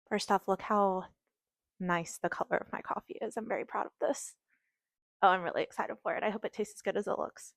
First off, look how nice the color of my coffee is. I'm very proud of this. Oh, I'm really excited for it. I hope it tastes as good as it looks.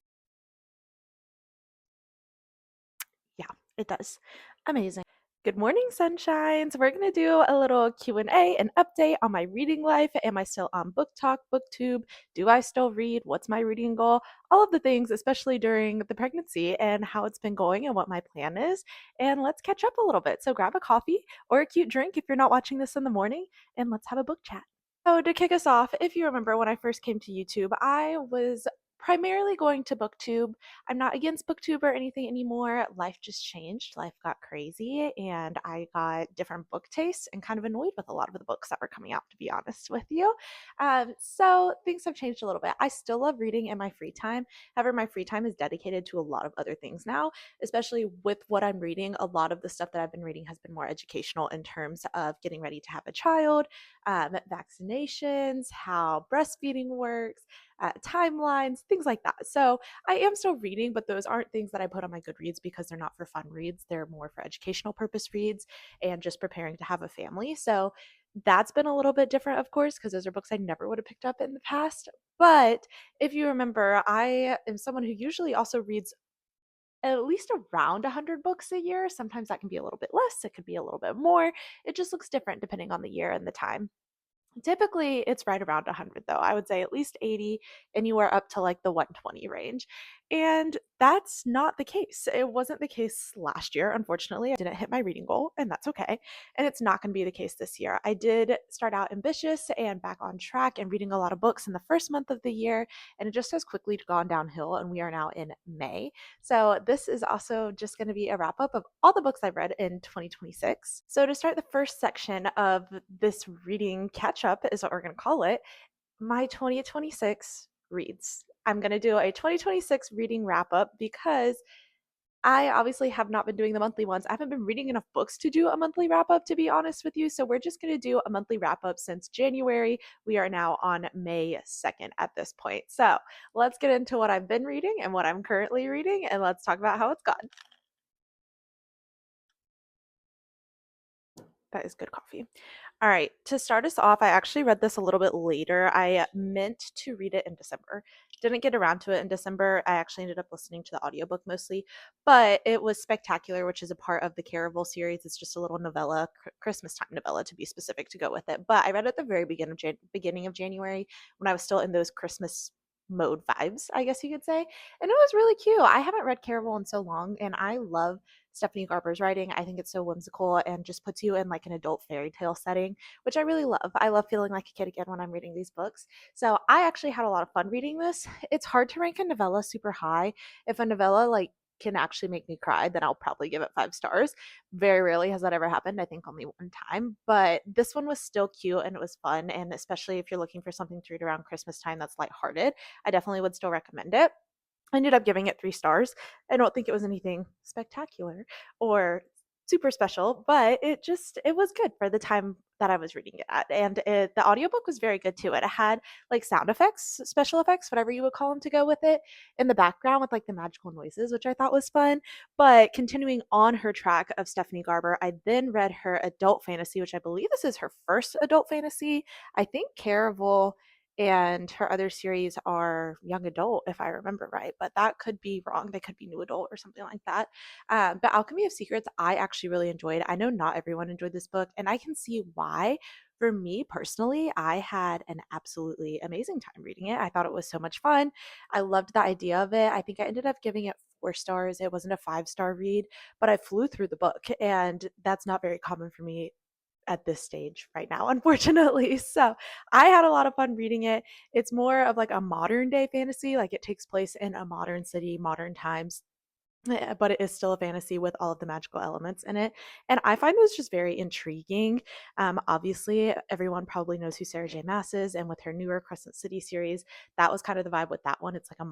Yeah, it does. Amazing. Good morning, sunshines. We're going to do a little Q&A and update on my reading life. Am I still on Book Talk, BookTube? Do I still read? What's my reading goal? All of the things, especially during the pregnancy and how it's been going and what my plan is. And let's catch up a little bit. So grab a coffee or a cute drink if you're not watching this in the morning, and let's have a book chat. So, to kick us off, if you remember when I first came to YouTube, I was primarily going to BookTube. I'm not against BookTube or anything anymore. Life just changed. Life got crazy, and I got different book tastes and kind of annoyed with a lot of the books that were coming out, to be honest with you. So, things have changed a little bit. I still love reading in my free time. However, my free time is dedicated to a lot of other things now, especially with what I'm reading. A lot of the stuff that I've been reading has been more educational in terms of getting ready to have a child, vaccinations, how breastfeeding works, timelines, things like that. So I am still reading, but those aren't things that I put on my Goodreads because they're not for fun reads. They're more for educational purpose reads and just preparing to have a family. So that's been a little bit different, of course, because those are books I never would have picked up in the past. But if you remember, I am someone who usually also reads at least around 100 books a year. Sometimes that can be a little bit less, it could be a little bit more. It just looks different depending on the year and the time. Typically, it's right around 100 though. I would say at least 80, anywhere up to like the 120 range. And that's not the case. It wasn't the case last year. Unfortunately, I didn't hit my reading goal, and that's okay. And it's not going to be the case this year. I did start out ambitious and back on track and reading a lot of books in the first month of the year, and it just has quickly gone downhill. And we are now in May. So, this is also just going to be a wrap up of all the books I've read in 2026. So, to start the first section of this reading catch up, is what we're going to call it, my 2026 reads. I'm going to do a 2026 reading wrap up because I obviously have not been doing the monthly ones. I haven't been reading enough books to do a monthly wrap up, to be honest with you. So we're just going to do a monthly wrap up since January. We are now on May 2nd at this point. So let's get into what I've been reading and what I'm currently reading, and let's talk about how it's gone. That is good coffee. All right, to start us off, I actually read this a little bit later. I meant to read it in December. Didn't get around to it in December. I actually ended up listening to the audiobook mostly, but it was Spectacular, which is a part of the Caraval series. It's just a little novella, Christmas time novella to be specific, to go with it. But I read it at the very beginning of January when I was still in those Christmas mode vibes, I guess you could say. And it was really cute. I haven't read Caraval in so long, and I love Stephanie Garber's writing. I think it's so whimsical and just puts you in like an adult fairy tale setting, which I really love. I love feeling like a kid again when I'm reading these books. So I actually had a lot of fun reading this. It's hard to rank a novella super high. If a novella like can actually make me cry, then I'll probably give it 5 stars. Very rarely has that ever happened. I think only one time. But this one was still cute and it was fun. And especially if you're looking for something to read around Christmas time that's lighthearted, I definitely would still recommend it. I ended up giving it 3 stars. I don't think it was anything spectacular or super special, but it was good for the time that I was reading it at. And the audiobook was very good too. It had like sound effects, special effects, whatever you would call them, to go with it in the background with like the magical noises, which I thought was fun. But continuing on her track of Stephanie Garber, I then read her adult fantasy, which I believe this is her first adult fantasy. I think Caraval and her other series are young adult, if I remember right, but that could be wrong. They could be new adult or something like that. But Alchemy of Secrets, I actually really enjoyed. I know not everyone enjoyed this book, and I can see why. For me personally, I had an absolutely amazing time reading it. I thought it was so much fun. I loved the idea of it. I think I ended up giving it 4 stars. It wasn't a 5 star read, but I flew through the book, and that's not very common for me at this stage right now, unfortunately. So I had a lot of fun reading it. It's more of like a modern day fantasy, like it takes place in a modern city, modern times. But it is still a fantasy with all of the magical elements in it. And I find those just very intriguing. Obviously, everyone probably knows who Sarah J. Maas is, and with her newer Crescent City series, that was kind of the vibe with that one. It's like a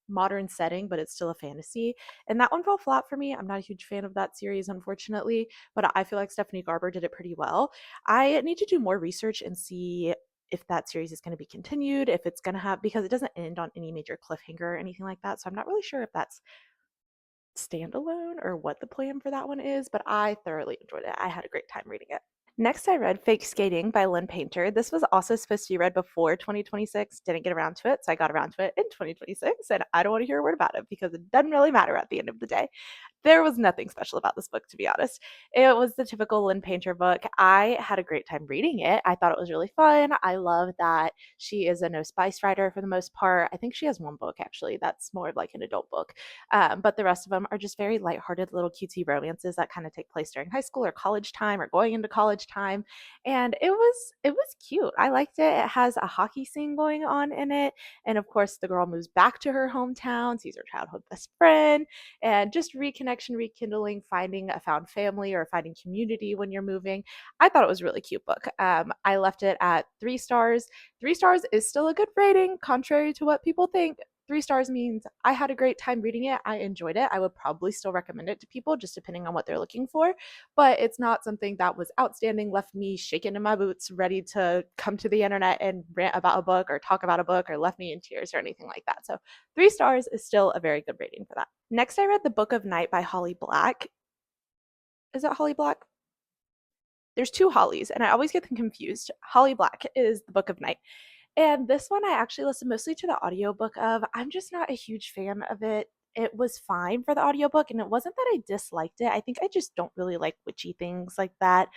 modern setting, but it's still a fantasy. And that one fell flat for me. I'm not a huge fan of that series, unfortunately, but I feel like Stephanie Garber did it pretty well. I need to do more research and see if that series is going to be continued, if it's going to have, because it doesn't end on any major cliffhanger or anything like that. So I'm not really sure if that's standalone or what the plan for that one is, but I thoroughly enjoyed it. I had a great time reading it. Next, I read Fake Skating by Lynn Painter. This was also supposed to be read before 2026. Didn't get around to it, so I got around to it in 2026, and I don't want to hear a word about it because it doesn't really matter at the end of the day. There was nothing special about this book, to be honest. It was the typical Lynn Painter book. I had a great time reading it. I thought it was really fun. I love that she is a no spice writer for the most part. I think she has one book actually that's more of like an adult book, but the rest of them are just very lighthearted little cutesy romances that kind of take place during high school or college time or going into college time, and it was cute. I liked it. It has a hockey scene going on in it, and of course the girl moves back to her hometown, sees her childhood best friend, and just reconnection, rekindling, finding a found family or finding community when you're moving. I thought it was a really cute book. I left it at 3 stars. 3 stars is still a good rating, contrary to what people think. 3 stars means I had a great time reading it. I enjoyed it. I would probably still recommend it to people, just depending on what they're looking for. But it's not something that was outstanding, left me shaking in my boots, ready to come to the internet and rant about a book or talk about a book, or left me in tears or anything like that. So 3 stars is still a very good rating for that. Next, I read The Book of Night by Holly Black. Is it Holly Black? There's two Hollies, and I always get them confused. Holly Black is The Book of Night. And this one I actually listened mostly to the audiobook of. I'm just not a huge fan of it. It was fine for the audiobook, and it wasn't that I disliked it. I think I just don't really like witchy things like that.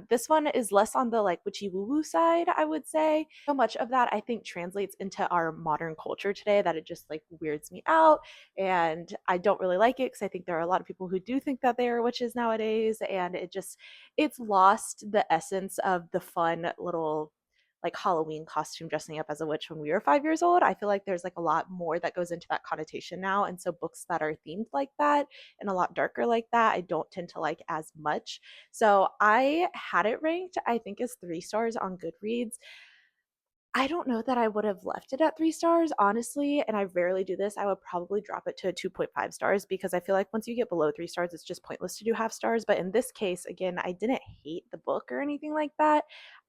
This one is less on the like witchy woo woo side, I would say. So much of that I think translates into our modern culture today that it just like weirds me out, and I don't really like it because I think there are a lot of people who do think that they are witches nowadays, and it's lost the essence of the fun little like Halloween costume dressing up as a witch when we were 5 years old. I feel like there's like a lot more that goes into that connotation now. And so books that are themed like that and a lot darker like that, I don't tend to like as much. So I had it ranked, I think, as 3 stars on Goodreads. I don't know that I would have left it at 3 stars, honestly, and I rarely do this. I would probably drop it to 2.5 stars because I feel like once you get below 3 stars, it's just pointless to do half stars. But in this case, again, I didn't hate the book or anything like that.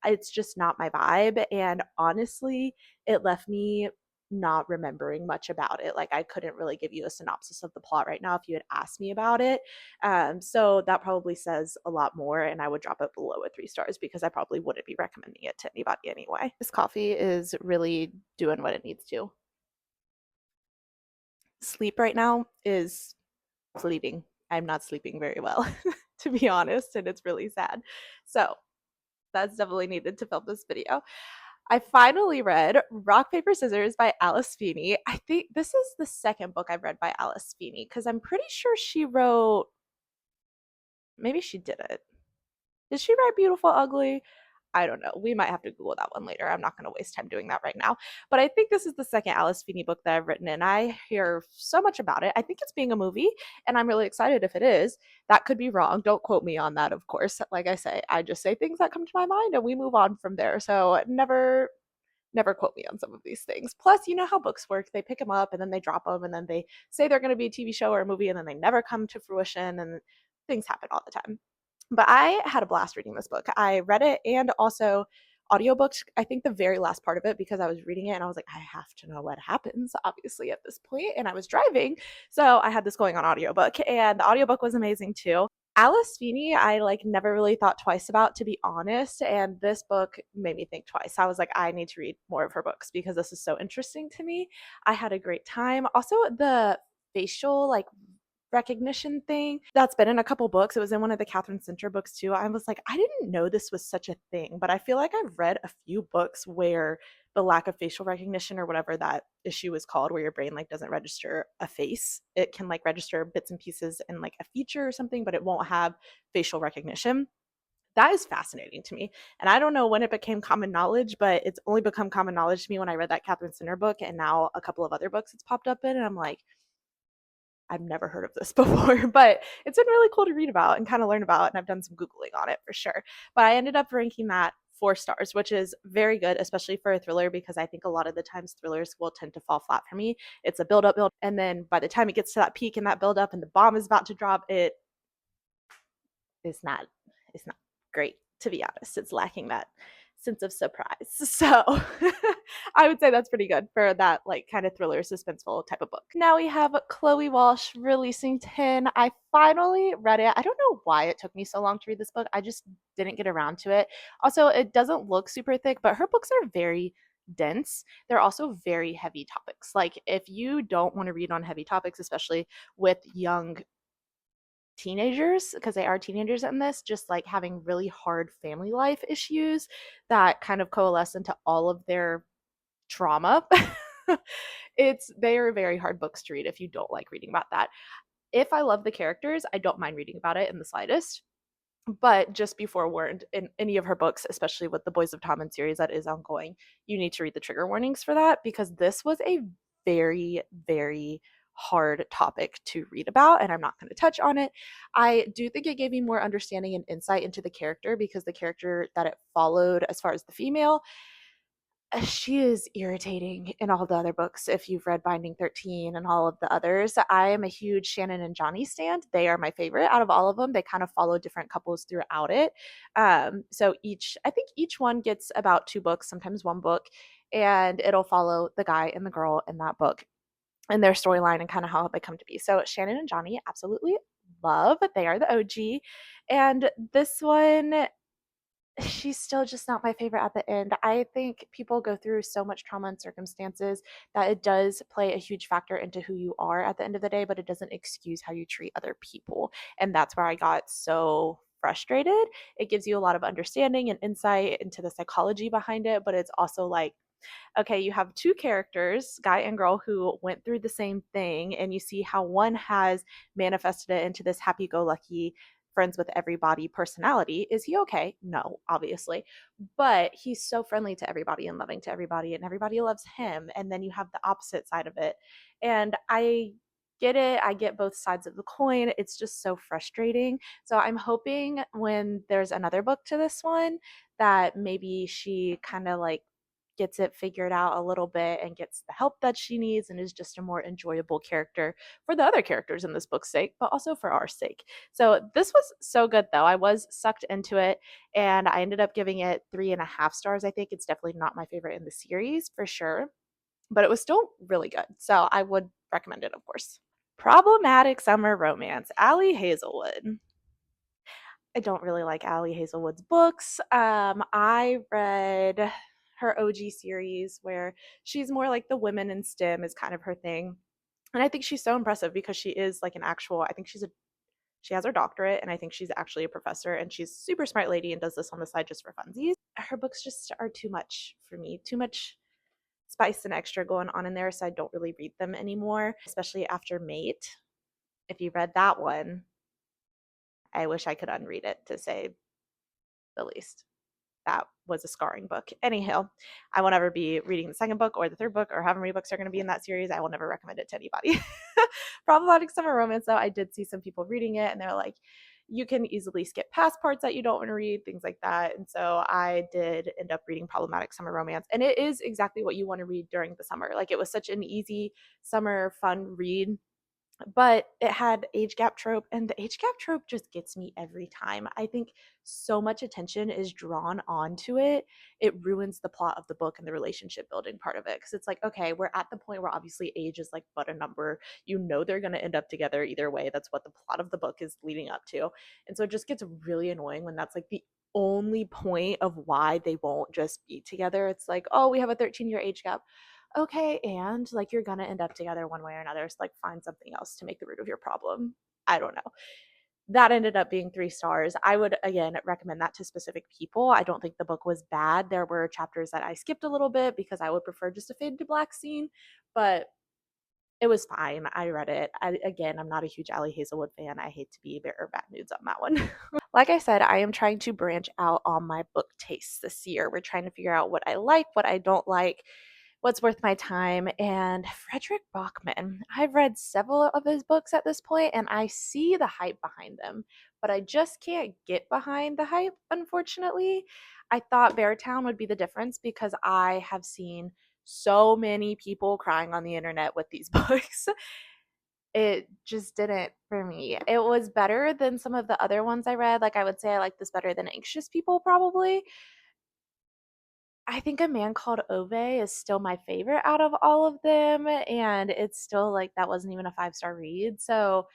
It's just not my vibe. And honestly, it left me not remembering much about it. Like, I couldn't really give you a synopsis of the plot right now if you had asked me about it. So that probably says a lot more, and I would drop it below a 3 stars because I probably wouldn't be recommending it to anybody anyway. This coffee is really doing what it needs to. Sleep right now is sleeping. I'm not sleeping very well, to be honest, and it's really sad. So that's definitely needed to film this video. I finally read Rock, Paper, Scissors by Alice Feeney. I think this is the second book I've read by Alice Feeney because I'm pretty sure she wrote, maybe she didn't. Did she write Beautiful Ugly? I don't know. We might have to Google that one later. I'm not going to waste time doing that right now. But I think this is the second Alice Feeney book that I've written, and I hear so much about it. I think it's being a movie, and I'm really excited if it is. That could be wrong. Don't quote me on that, of course. Like I say, I just say things that come to my mind, and we move on from there. So never quote me on some of these things. Plus, you know how books work. They pick them up and then they drop them and then they say they're going to be a TV show or a movie and then they never come to fruition, and things happen all the time. But I had a blast reading this book. I read it and also audiobooks, I think the very last part of it, because I was reading it and I was like, I have to know what happens, obviously, at this point. And I was driving. So I had this going on audiobook, and the audiobook was amazing too. Alice Feeney, I like never really thought twice about, to be honest. And this book made me think twice. I was like, I need to read more of her books because this is so interesting to me. I had a great time. Also, the facial like recognition thing that's been in a couple books. It was in one of the Catherine Center books too. I was like, I didn't know this was such a thing, but I feel like I've read a few books where the lack of facial recognition or whatever that issue is called, where your brain like doesn't register a face. It can like register bits and pieces in like a feature or something, but it won't have facial recognition. That is fascinating to me. And I don't know when it became common knowledge, but it's only become common knowledge to me when I read that Catherine Center book, and now a couple of other books it's popped up in, and I'm like, I've never heard of this before, but it's been really cool to read about and kind of learn about. And I've done some Googling on it for sure. But I ended up ranking that 4 stars, which is very good, especially for a thriller, because I think a lot of the times thrillers will tend to fall flat for me. It's a build up, build, and then by the time it gets to that peak and that build up and the bomb is about to drop, it is not, it's not great, to be honest. It's lacking that sense of surprise. So I would say that's pretty good for that like kind of thriller suspenseful type of book. Now we have Chloe Walsh releasing 10. I finally read it. I don't know why it took me so long to read this book. I just didn't get around to it. Also, it doesn't look super thick, but her books are very dense. They're also very heavy topics. Like if you don't want to read on heavy topics, especially with young teenagers, because they are teenagers in this, just like having really hard family life issues that kind of coalesce into all of their trauma. They are very hard books to read if you don't like reading about that. If I love the characters, I don't mind reading about it in the slightest. But just be forewarned, in any of her books, especially with the Boys of Tommen series that is ongoing, you need to read the trigger warnings for that, because this was a very, very hard topic to read about, and I'm not going to touch on it. I do think it gave me more understanding and insight into the character, because the character that it followed, as far as the female, she is irritating in all the other books. If you've read Binding 13 and all of the others, I am a huge Shannon and Johnny stand. They are my favorite out of all of them. They kind of follow different couples throughout it. So I think each one gets about 2 books, sometimes 1 book, and it'll follow the guy and the girl in that book and their storyline and kind of how they come to be. So Shannon and Johnny, absolutely love. They are the OG. And this one, she's still just not my favorite at the end. I think people go through so much trauma and circumstances that it does play a huge factor into who you are at the end of the day, but it doesn't excuse how you treat other people. And that's where I got so frustrated. It gives you a lot of understanding and insight into the psychology behind it, but it's also like, okay, you have 2 characters, guy and girl, who went through the same thing, and you see how one has manifested it into this happy go lucky, friends with everybody personality. Is he okay? No, obviously. But he's so friendly to everybody and loving to everybody, and everybody loves him. And then you have the opposite side of it. And I get it. I get both sides of the coin. It's just so frustrating. So I'm hoping when there's another book to this one that maybe she kind of like gets it figured out a little bit and gets the help that she needs and is just a more enjoyable character for the other characters in this book's sake, but also for our sake. So this was so good though. I was sucked into it and I ended up giving it 3.5 stars. I think it's definitely not my favorite in the series for sure, but it was still really good. So I would recommend it, of course. Problematic Summer Romance, Ali Hazelwood. I don't really like Ali Hazelwood's books. I read her OG series where she's more like the women in STEM is kind of her thing. And I think she's so impressive because she is like an actual, I think she has her doctorate and I think she's actually a professor and she's a super smart lady and does this on the side just for funsies. Her books just are too much for me, too much spice and extra going on in there. So I don't really read them anymore, especially after Mate. If you read that one, I wish I could unread it to say the least. That was a scarring book. Anyhow, I will never be reading the second book or the third book or however many books are going to be in that series. I will never recommend it to anybody. Problematic Summer Romance, though, I did see some people reading it and they're like, you can easily skip past parts that you don't want to read, things like that. And so I did end up reading Problematic Summer Romance. And it is exactly what you want to read during the summer. Like it was such an easy summer fun read, but it had age gap trope and the age gap trope just gets me every time. I think so much attention is drawn onto it. It ruins the plot of the book and the relationship building part of it because it's like, okay, we're at the point where obviously age is like but a number. You know they're going to end up together either way. That's what the plot of the book is leading up to. And so it just gets really annoying when that's like the only point of why they won't just be together. It's like, oh, we have a 13-year age gap. Okay, and like you're gonna end up together one way or another. So like find something else to make the root of your problem. I don't know. That ended up being 3 stars. I would again recommend that to specific people. I don't think the book was bad. There were chapters that I skipped a little bit because I would prefer just a fade to black scene, but it was fine. I read it. Again, I'm not a huge Ali Hazelwood fan. I hate to be bearer of bad news on that one. Like I said, I am trying to branch out on my book tastes this year. We're trying to figure out what I like, what I don't like, what's worth my time. And Frederick Bachman, I've read several of his books at this point, and I see the hype behind them, but I just can't get behind the hype, unfortunately. I thought Beartown would be the difference because I have seen so many people crying on the internet with these books. It just didn't for me. It was better than some of the other ones I read. Like I would say I like this better than Anxious People probably, I think A Man Called Ove is still my favorite out of all of them, and it's still like that wasn't even a five-star read. So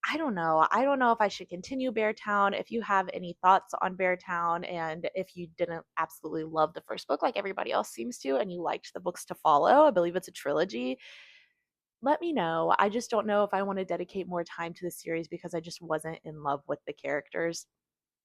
I don't know. I don't know if I should continue Beartown. If you have any thoughts on Beartown, and if you didn't absolutely love the first book like everybody else seems to, and you liked the books to follow, I believe it's a trilogy, let me know. I just don't know if I want to dedicate more time to the series because I just wasn't in love with the characters.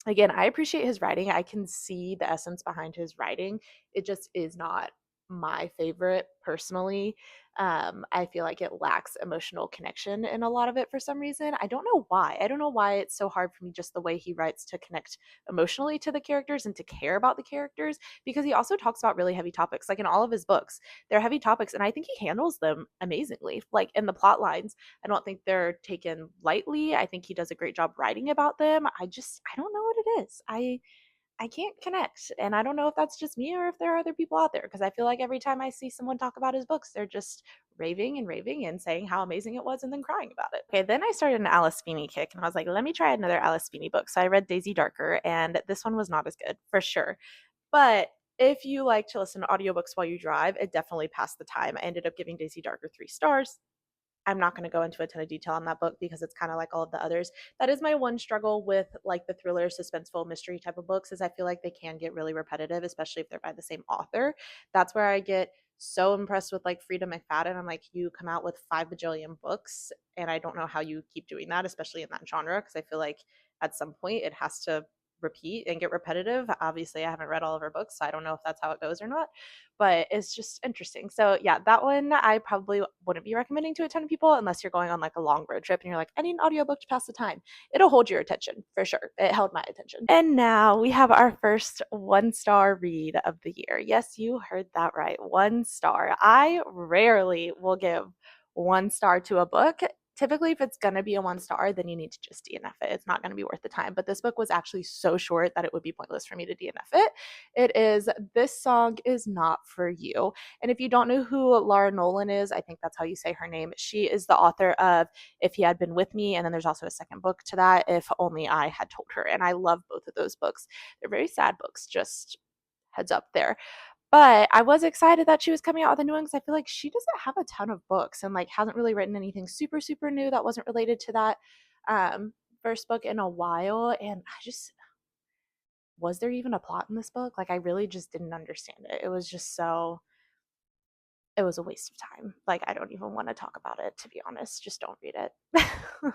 Again, I appreciate his writing. I can see the essence behind his writing. It just is not my favorite personally. I feel like it lacks emotional connection in a lot of it for some reason. I don't know why. I don't know why it's so hard for me just the way he writes to connect emotionally to the characters and to care about the characters because he also talks about really heavy topics. Like in all of his books, they're heavy topics and I think he handles them amazingly. Like in the plot lines, I don't think they're taken lightly. I think he does a great job writing about them. I don't know what it is. I can't connect. And I don't know if that's just me or if there are other people out there because I feel like every time I see someone talk about his books, they're just raving and saying how amazing it was and then crying about it. Okay, then I started an Alice Feeney kick and I was like, let me try another Alice Feeney book. So I read Daisy Darker and this one was not as good for sure. But if you like to listen to audiobooks while you drive, it definitely passed the time. I ended up giving Daisy Darker 3 stars. I'm not going to go into a ton of detail on that book because it's kind of like all of the others. That is my one struggle with like the thriller, suspenseful mystery type of books is I feel like they can get really repetitive, especially if they're by the same author. That's where I get so impressed with like Frida McFadden. I'm like, you come out with 5 bajillion books, and I don't know how you keep doing that, especially in that genre, because I feel like at some point it has to repeat and get repetitive. Obviously, I haven't read all of her books, so I don't know if that's how it goes or not, but it's just interesting. So yeah, that one I probably wouldn't be recommending to a ton of people unless you're going on like a long road trip and you're like, I need an audiobook to pass the time. It'll hold your attention for sure. It held my attention. And now we have our first 1 star read of the year. Yes, you heard that right. 1 star. I rarely will give 1 star to a book. Typically, if it's going to be a 1 star, then you need to just DNF it. It's not going to be worth the time. But this book was actually so short that it would be pointless for me to DNF it. It is This Song Is Not For You. And if you don't know who Laura Nolan is, I think that's how you say her name. She is the author of If He Had Been With Me. And then there's also a second book to that, If Only I Had Told Her. And I love both of those books. They're very sad books, just heads up there. But I was excited that she was coming out with a new one because I feel like she doesn't have a ton of books and like hasn't really written anything super, super new that wasn't related to that first book in a while. And I just, was there even a plot in this book? Like, I really just didn't understand it. It was just so, it was a waste of time. Like, I don't even want to talk about it, to be honest. Just don't read it.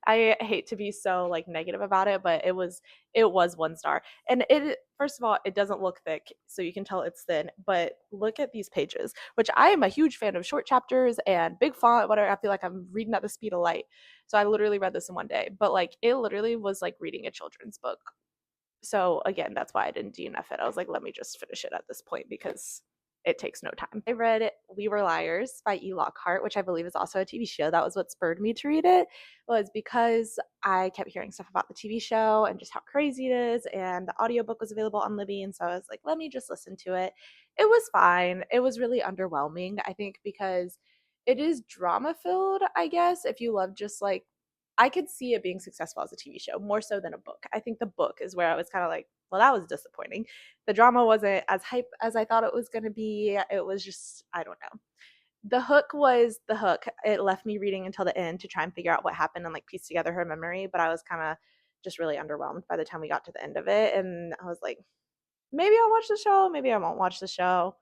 I hate to be so like negative about it, but it was 1 star. And it first of all, it doesn't look thick, so you can tell it's thin, but look at these pages, which I am a huge fan of short chapters and big font, whatever. I feel like I'm reading at the speed of light. So I literally read this in one day, but like it literally was like reading a children's book. So again, that's why I didn't DNF it. I was like, let me just finish it at this point because it takes no time. I read We Were Liars by E. Lockhart, which I believe is also a TV show. That was what spurred me to read it, was because I kept hearing stuff about the TV show and just how crazy it is. And the audiobook was available on Libby. And so I was like, let me just listen to it. It was fine. It was really underwhelming, I think, because it is drama filled, I guess, if you love just like I could see it being successful as a TV show more so than a book. I think the book is where I was kind of like, well, that was disappointing. The drama wasn't as hype as I thought it was going to be. It was just, I don't know. The hook was the hook. It left me reading until the end to try and figure out what happened and like piece together her memory, but I was kind of just really underwhelmed by the time we got to the end of it. And I was like, maybe I'll watch the show, maybe I won't watch the show.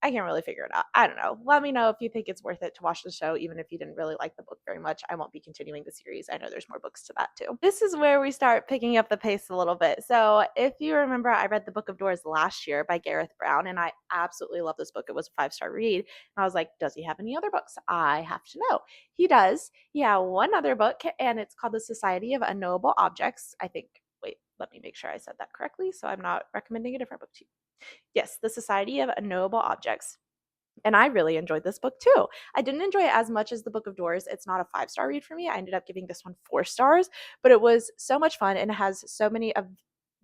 I can't really figure it out. I don't know. Let me know if you think it's worth it to watch the show, even if you didn't really like the book very much. I won't be continuing the series. I know there's more books to that too. This is where we start picking up the pace a little bit. So, if you remember, I read The Book of Doors last year by Gareth Brown, and I absolutely love this book. It was a 5 star read. And I was like, does he have any other books? I have to know. He does. He had one other book, and it's called The Society of Unknowable Objects. I think, wait, let me make sure I said that correctly so I'm not recommending a different book to you. Yes, The Society of Unknowable Objects. And I really enjoyed this book too. I didn't enjoy it as much as The Book of Doors. It's not a 5 star read for me. I ended up giving this one 4 stars, but it was so much fun and it has so many of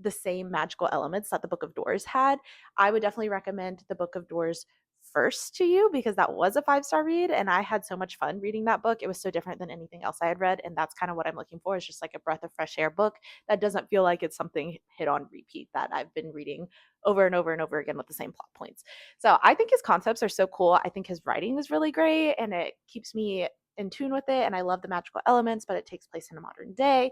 the same magical elements that The Book of Doors had. I would definitely recommend The Book of Doors first to you because that was a 5-star read and I had so much fun reading that book. It was so different than anything else I had read, and that's kind of what I'm looking for, is just like a breath of fresh air book that doesn't feel like it's something hit on repeat that I've been reading over and over and over again with the same plot points. So I think his concepts are so cool. I think his writing is really great and it keeps me in tune with it, and I love the magical elements, but it takes place in a modern day.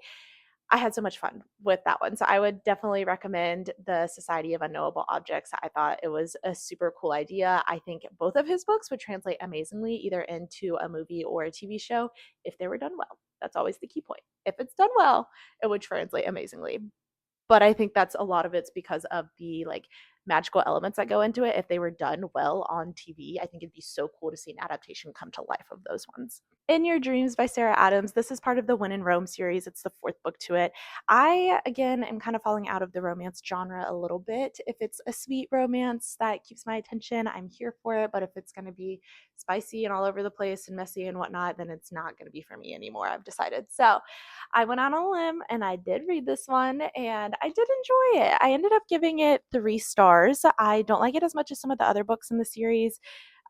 I had so much fun with that one. So I would definitely recommend The Society of Unknowable Objects. I thought it was a super cool idea. I think both of his books would translate amazingly either into a movie or a TV show if they were done well. That's always the key point. If it's done well, it would translate amazingly. But I think that's a lot of it's because of the like magical elements that go into it. If they were done well on TV, I think it'd be so cool to see an adaptation come to life of those ones. In Your Dreams by Sarah Adams. This is part of the When in Rome series. It's the fourth book to it. I, again, am kind of falling out of the romance genre a little bit. If it's a sweet romance that keeps my attention, I'm here for it. But if it's going to be spicy and all over the place and messy and whatnot, then it's not going to be for me anymore, I've decided. So I went on a limb and I did read this one and I did enjoy it. I ended up giving it 3 stars. I don't like it as much as some of the other books in the series.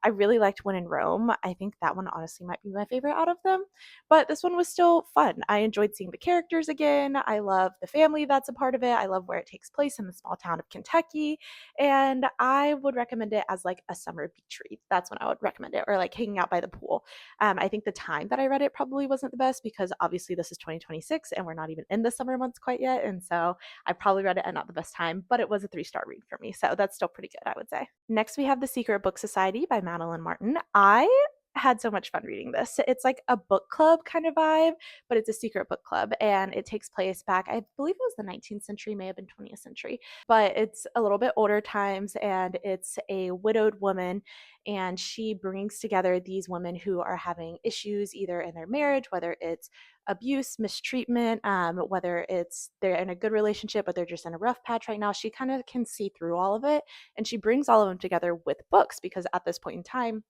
I really liked When in Rome. I think that one honestly might be my favorite out of them. But this one was still fun. I enjoyed seeing the characters again. I love the family that's a part of it. I love where it takes place in the small town of Kentucky. And I would recommend it as like a summer beach read. That's when I would recommend it, or like hanging out by the pool. I think the time that I read it probably wasn't the best because obviously this is 2026 and we're not even in the summer months quite yet. And so I probably read it at not the best time, but it was a 3-star read for me. So that's still pretty good, I would say. Next, we have The Secret Book Society by Madeline Martin. I had so much fun reading this. It's like a book club kind of vibe, but it's a secret book club and it takes place back, I believe it was the 19th century, may have been 20th century, but it's a little bit older times and it's a widowed woman and she brings together these women who are having issues either in their marriage, whether it's abuse, mistreatment, whether it's they're in a good relationship but they're just in a rough patch right now. She kind of can see through all of it and she brings all of them together with books because at this point in time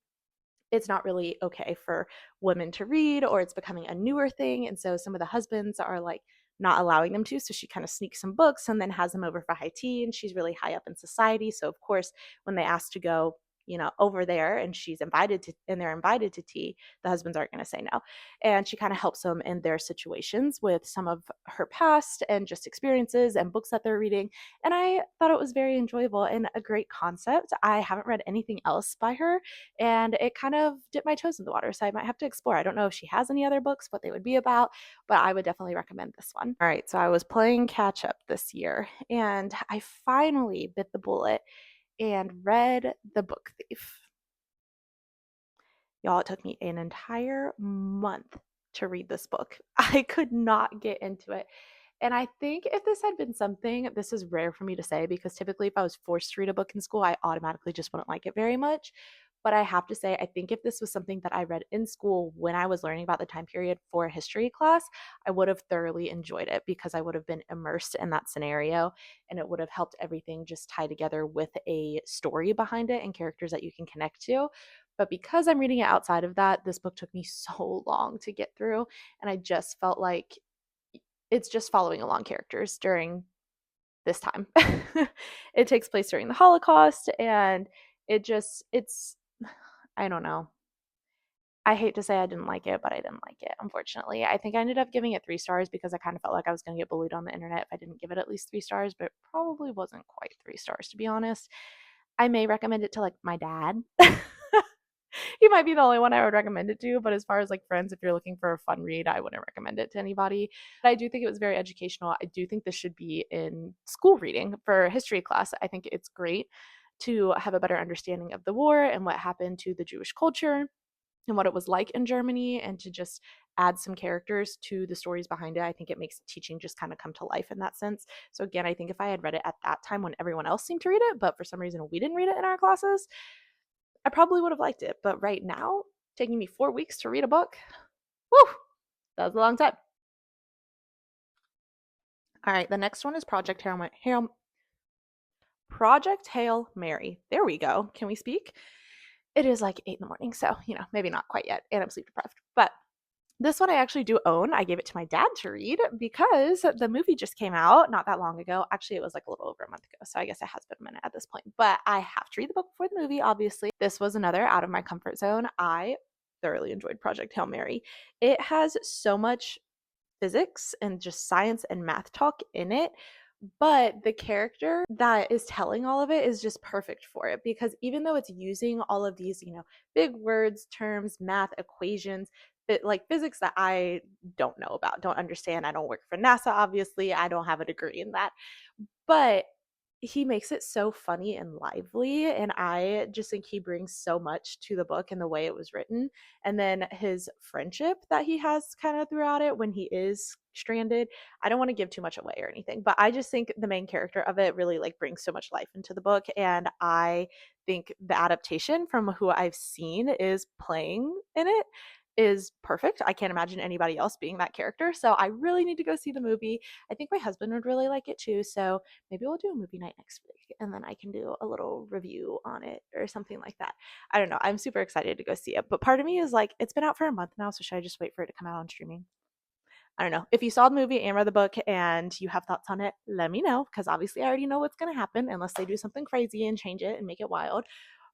it's not really okay for women to read or it's becoming a newer thing. And so some of the husbands are like not allowing them to. So she kind of sneaks some books and then has them over for high tea. And she's really high up in society. So, of course, when they ask to go, over there and she's invited to, and they're invited to tea, the husbands aren't going to say no. And she kind of helps them in their situations with some of her past and just experiences and books that they're reading. And I thought it was very enjoyable and a great concept. I haven't read anything else by her and it kind of dipped my toes in the water. So I might have to explore. I don't know if she has any other books, what they would be about, but I would definitely recommend this one. All right, so I was playing catch up this year and I finally bit the bullet and read The Book Thief. Y'all, it took me an entire month to read this book. I could not get into it. And I think if this had been something, this is rare for me to say because typically if I was forced to read a book in school, I automatically just wouldn't like it very much. But I have to say, I think if this was something that I read in school when I was learning about the time period for a history class, I would have thoroughly enjoyed it because I would have been immersed in that scenario and it would have helped everything just tie together with a story behind it and characters that you can connect to. But because I'm reading it outside of that, this book took me so long to get through. And I just felt like it's just following along characters during this time. It takes place during the Holocaust and it's I don't know. I hate to say I didn't like it, but I didn't like it, unfortunately. I think I ended up giving it 3 stars because I kind of felt like I was going to get bullied on the internet if I didn't give it at least 3 stars, but it probably wasn't quite 3 stars, to be honest. I may recommend it to like my dad. He might be the only one I would recommend it to, but as far as like friends, if you're looking for a fun read, I wouldn't recommend it to anybody. But I do think it was very educational. I do think this should be in school reading for history class. I think it's great to have a better understanding of the war and what happened to the Jewish culture and what it was like in Germany and to just add some characters to the stories behind it. I think it makes teaching just kind of come to life in that sense. So again, I think if I had read it at that time when everyone else seemed to read it, but for some reason we didn't read it in our classes, I probably would have liked it. But right now, taking me 4 weeks to read a book, whew, that was a long time. All right, the next one is Project Hail Mary. There we go. Can we speak? It is like 8 in the morning, so maybe not quite yet, and I'm sleep deprived. But This one I actually do own. I gave it to my dad to read because the movie just came out not that long ago. Actually, it was like a little over a month ago, so I guess it has been a minute at this point. But I have to read the book before the movie, obviously. This was another out of my comfort zone. I thoroughly enjoyed Project Hail Mary. It has so much physics and just science and math talk in it, but the character that is telling all of it is just perfect for it, because even though it's using all of these, big words, terms, math, equations, but like physics that I don't know about, don't understand. I don't work for NASA, obviously. I don't have a degree in that. But he makes it so funny and lively, and I just think he brings so much to the book and the way it was written. And then his friendship that he has kind of throughout it when he is stranded. I don't want to give too much away or anything, but I just think the main character of it really like brings so much life into the book, and I think the adaptation from who I've seen is playing in it is perfect. I can't imagine anybody else being that character. So I really need to go see the movie. I think my husband would really like it too. So maybe we'll do a movie night next week and then I can do a little review on it or something like that. I don't know. I'm super excited to go see it. But part of me is like, it's been out for a month now. So should I just wait for it to come out on streaming? I don't know. If you saw the movie and read the book and you have thoughts on it, let me know, because obviously I already know what's going to happen unless they do something crazy and change it and make it wild.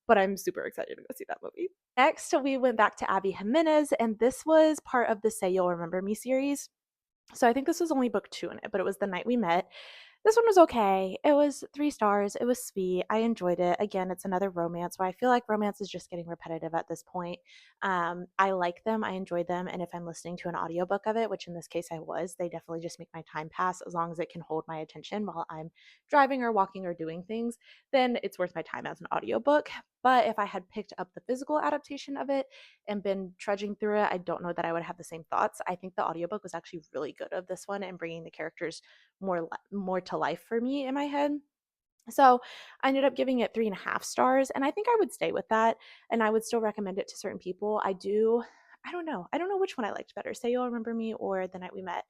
But I'm super excited to go see that movie. Next, we went back to Abby Jimenez, and this was part of the Say You'll Remember Me series. So I think this was only book 2 in it, but it was The Night We Met. This one was okay. It was 3 stars. It was sweet. I enjoyed it. Again, it's another romance where I feel like romance is just getting repetitive at this point. I like them. I enjoyed them. And if I'm listening to an audiobook of it, which in this case I was, they definitely just make my time pass as long as it can hold my attention while I'm driving or walking or doing things, then it's worth my time as an audiobook. But if I had picked up the physical adaptation of it and been trudging through it, I don't know that I would have the same thoughts. I think the audiobook was actually really good of this one and bringing the characters more to life for me in my head. So I ended up giving it 3.5 stars, and I think I would stay with that, and I would still recommend it to certain people. I don't know. I don't know which one I liked better, Say You'll Remember Me or The Night We Met.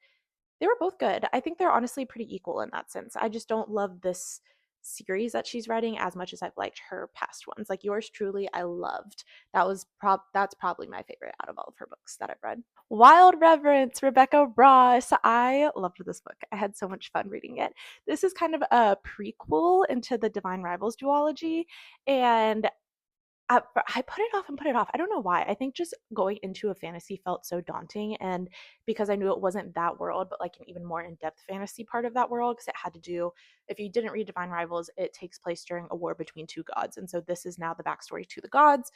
They were both good. I think they're honestly pretty equal in that sense. I just don't love this series that she's writing as much as I've liked her past ones. Like Yours Truly, I loved. That's probably my favorite out of all of her books that I've read. Wild Reverence, Rebecca Ross. I loved this book. I had so much fun reading it. This is kind of a prequel into the Divine Rivals duology, and I put it off and put it off. I don't know why. I think just going into a fantasy felt so daunting. And because I knew it wasn't that world, but like an even more in depth fantasy part of that world, because it had to do, if you didn't read Divine Rivals, it takes place during a war between two gods. And so this is now the backstory to the gods,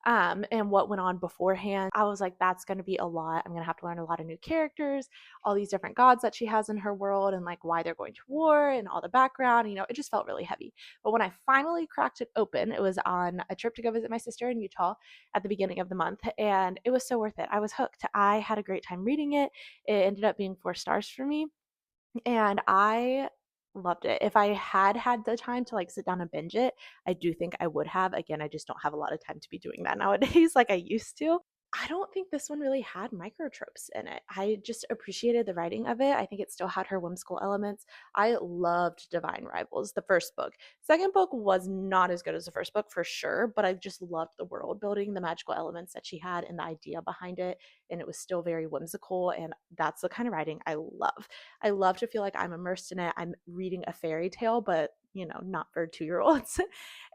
and what went on beforehand. I was like, that's going to be a lot. I'm going to have to learn a lot of new characters, all these different gods that she has in her world, and like why they're going to war and all the background. It just felt really heavy. But when I finally cracked it open, it was on a trip to go visit my sister in Utah at the beginning of the month, and it was so worth it. I was hooked. I had a great time reading it. It ended up being 4 stars for me, and I loved it. If I had had the time to like sit down and binge it, I do think I would have. Again, I just don't have a lot of time to be doing that nowadays like I used to. I don't think this one really had microtropes in it. I just appreciated the writing of it. I think it still had her whimsical elements. I loved Divine Rivals, the first book. Second book was not as good as the first book for sure, but I just loved the world building, the magical elements that she had, and the idea behind it. And it was still very whimsical. And that's the kind of writing I love. I love to feel like I'm immersed in it. I'm reading a fairy tale, but not for 2-year-olds.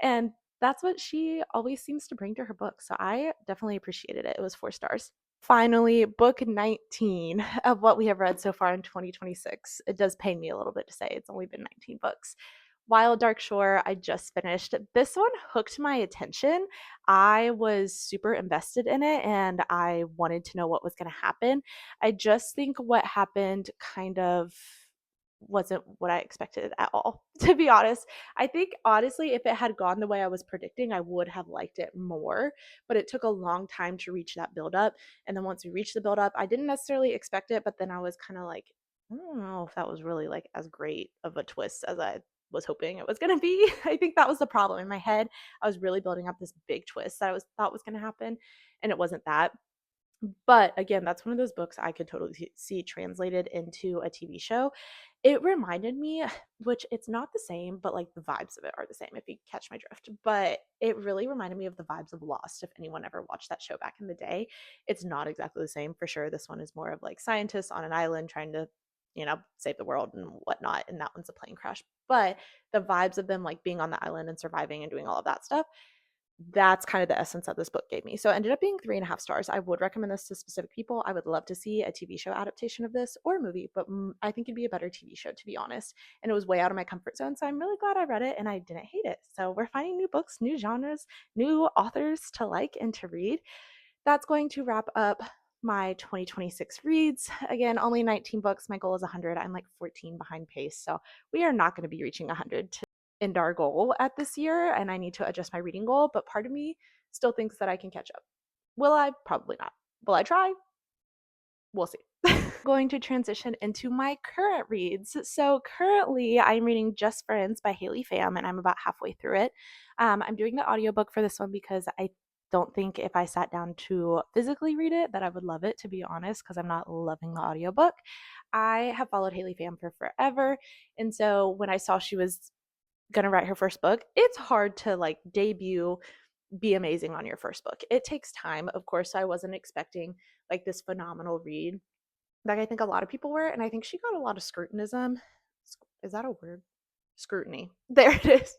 And that's what she always seems to bring to her book. So I definitely appreciated it. It was 4 stars. Finally, book 19 of what we have read so far in 2026. It does pain me a little bit to say it's only been 19 books. Wild Dark Shore, I just finished. This one hooked my attention. I was super invested in it and I wanted to know what was going to happen. I just think what happened kind of wasn't what I expected at all, to be honest. I think honestly, if it had gone the way I was predicting, I would have liked it more, but it took a long time to reach that build up. And then once we reached the build up, I didn't necessarily expect it, but then I was kind of like, I don't know if that was really like as great of a twist as I was hoping it was going to be. I think that was the problem in my head. I was really building up this big twist that I was thought was going to happen, and it wasn't that. But again, that's one of those books I could totally see translated into a TV show. It reminded me, which it's not the same, but like the vibes of it are the same if you catch my drift. But it really reminded me of the vibes of Lost. If anyone ever watched that show back in the day, it's not exactly the same for sure. This one is more of like scientists on an island trying to, save the world and whatnot. And that one's a plane crash. But the vibes of them like being on the island and surviving and doing all of that stuff, that's kind of the essence that this book gave me. So it ended up being 3.5 stars. I would recommend this to specific people. I would love to see a TV show adaptation of this or a movie, but I think it'd be a better TV show, to be honest. And it was way out of my comfort zone. So I'm really glad I read it and I didn't hate it. So we're finding new books, new genres, new authors to like and to read. That's going to wrap up my 2026 reads. Again, only 19 books. My goal is 100. I'm like 14 behind pace. So we are not going to be reaching 100 to end our goal at this year. And I need to adjust my reading goal. But part of me still thinks that I can catch up. Will I? Probably not. Will I try? We'll see. Going to transition into my current reads. So currently I'm reading Just Friends by Haley Pham, and I'm about halfway through it. I'm doing the audiobook for this one because I don't think if I sat down to physically read it that I would love it, to be honest, because I'm not loving the audiobook. I have followed Haley Pham for forever. And so when I saw she was gonna write her first book, it's hard to like debut be amazing on your first book. It takes time, of course. So I wasn't expecting like this phenomenal read like I think a lot of people were, and I think she got a lot of scrutinism. Is that a word? Scrutiny. There it is.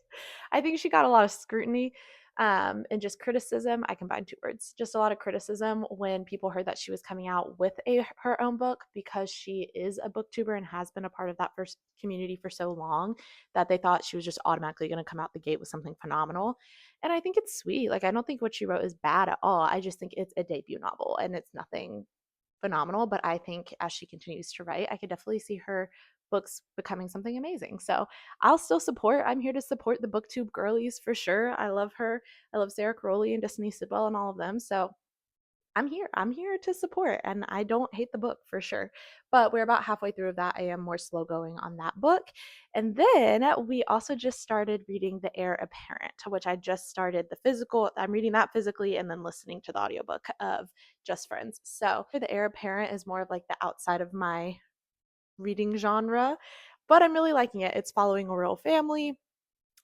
I think she got a lot of scrutiny and just criticism. I combined two words. Just a lot of criticism when people heard that she was coming out with her own book because she is a booktuber and has been a part of that first community for so long that they thought she was just automatically going to come out the gate with something phenomenal. And I think it's sweet. Like I don't think what she wrote is bad at all. I just think it's a debut novel and it's nothing phenomenal, but I think as she continues to write, I could definitely see her books becoming something amazing. So I'll still support. I'm here to support the booktube girlies for sure. I love her. I love Sarah Crowley and Destiny Sidwell and all of them. So I'm here. I'm here to support, and I don't hate the book for sure. But we're about halfway through of that. I am more slow going on that book. And then we also just started reading The Heir Apparent, which I just started the physical. I'm reading that physically and then listening to the audiobook of Just Friends. So The Heir Apparent is more of like the outside of my reading genre, but I'm really liking it. It's following a royal family.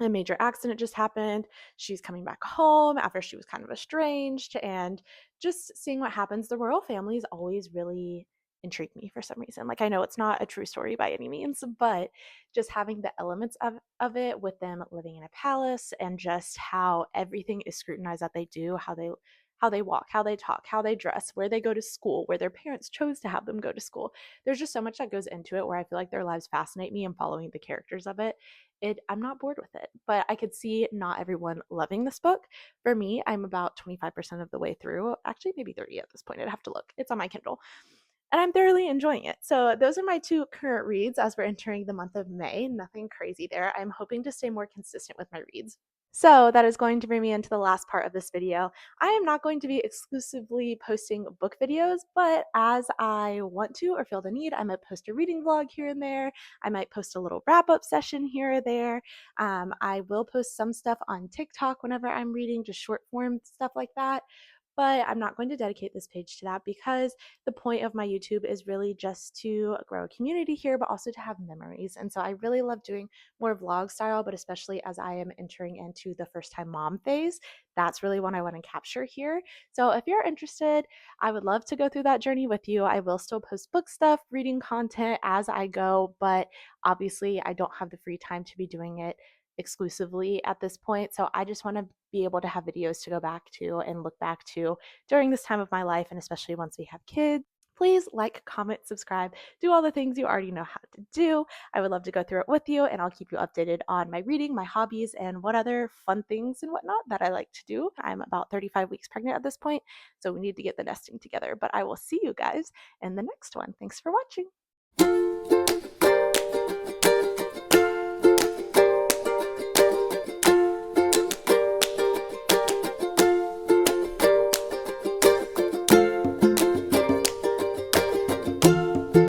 A major accident just happened. She's coming back home after she was kind of estranged, and just seeing what happens. The royal families always really intrigue me for some reason. Like I know it's not a true story by any means, but just having the elements of it with them living in a palace and just how everything is scrutinized that they do, how they walk, how they talk, how they dress, where they go to school, where their parents chose to have them go to school. There's just so much that goes into it where I feel like their lives fascinate me and following the characters of it. I'm not bored with it, but I could see not everyone loving this book. For me, I'm about 25% of the way through. Actually, maybe 30 at this point. I'd have to look. It's on my Kindle. And I'm thoroughly enjoying it. So those are my two current reads as we're entering the month of May. Nothing crazy there. I'm hoping to stay more consistent with my reads. So that is going to bring me into the last part of this video. I am not going to be exclusively posting book videos, but as I want to or feel the need, I might post a reading vlog here and there. I might post a little wrap-up session here or there. I will post some stuff on TikTok whenever I'm reading, just short form stuff like that. But I'm not going to dedicate this page to that because the point of my YouTube is really just to grow a community here, but also to have memories. And so I really love doing more vlog style, but especially as I am entering into the first time mom phase, that's really what I want to capture here. So if you're interested, I would love to go through that journey with you. I will still post book stuff, reading content as I go, but obviously I don't have the free time to be doing it exclusively at this point. So I just want to be able to have videos to go back to and look back to during this time of my life, and especially once we have kids. Please like, comment, subscribe, do all the things you already know how to do. I would love to go through it with you, and I'll keep you updated on my reading, my hobbies, and what other fun things and whatnot that I like to do. I'm about 35 weeks pregnant at this point, so we need to get the nesting together. But I will see you guys in the next one. Thanks for watching.